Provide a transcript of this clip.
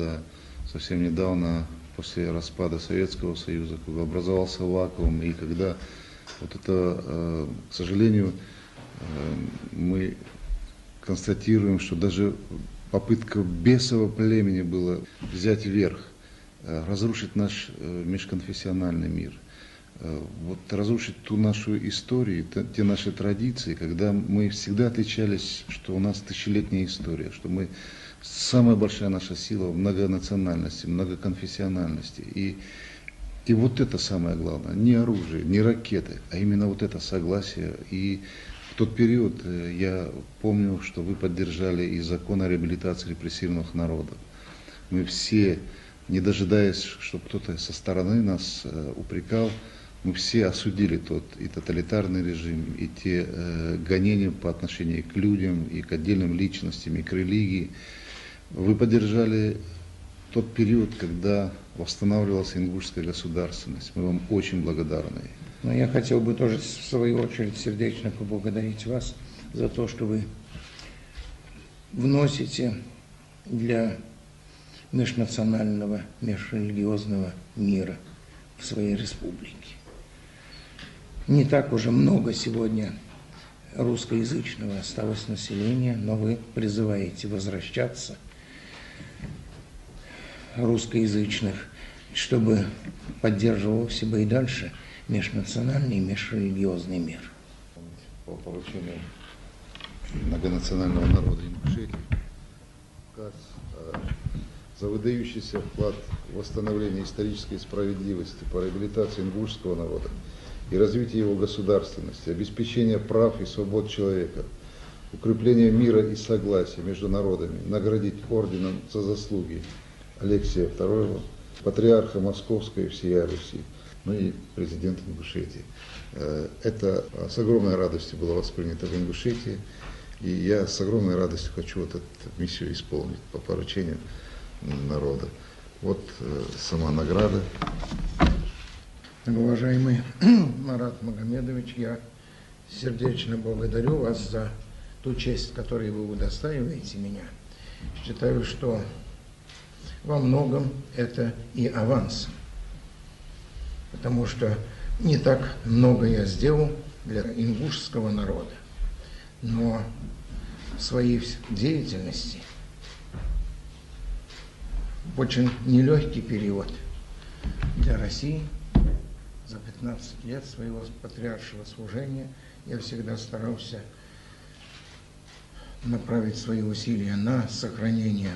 когда совсем недавно, после распада Советского Союза, когда образовался вакуум, и когда вот это, к сожалению, мы констатируем, что даже попытка бесового племени была взять верх, разрушить наш межконфессиональный мир, вот разрушить ту нашу историю, те наши традиции, когда мы всегда отличались, что у нас тысячелетняя история, что мы самая большая наша сила в многонациональности, многоконфессиональности. И вот это самое главное, не оружие, не ракеты, а именно вот это согласие. И в тот период я помню, что вы поддержали и закон о реабилитации репрессированных народов. Мы все, не дожидаясь, чтобы кто-то со стороны нас упрекал, мы все осудили тот и тоталитарный режим, и те гонения по отношению к людям, и к отдельным личностям, и к религии. Вы поддержали тот период, когда восстанавливалась ингушская государственность. Мы вам очень благодарны. Но я хотел бы тоже, в свою очередь, сердечно поблагодарить вас за то, что вы вносите для межнационального, межрелигиозного мира в своей республике. Не так уже много сегодня русскоязычного осталось населения, но вы призываете возвращаться русскоязычных, чтобы поддерживался бы и дальше межнациональный и межрелигиозный мир. По поручению многонационального народа Ингушетии указ за выдающийся вклад в восстановление исторической справедливости по реабилитации ингушского народа и развитию его государственности, обеспечение прав и свобод человека, укрепление мира и согласия между народами, наградить орденом за заслуги Алексия II, патриарха Московской и всея Руси, ну и президента Ингушетии. Это с огромной радостью было воспринято в Ингушетии, и я с огромной радостью хочу вот эту миссию исполнить по поручению народа. Вот сама награда. Уважаемый Марат Магомедович, я сердечно благодарю вас за ту честь, которой вы удостаиваете меня. Считаю, что во многом это и аванс, потому что не так много я сделал для ингушского народа, но в своей деятельности в очень нелегкий период для России за 15 лет своего патриаршего служения я всегда старался направить свои усилия на сохранение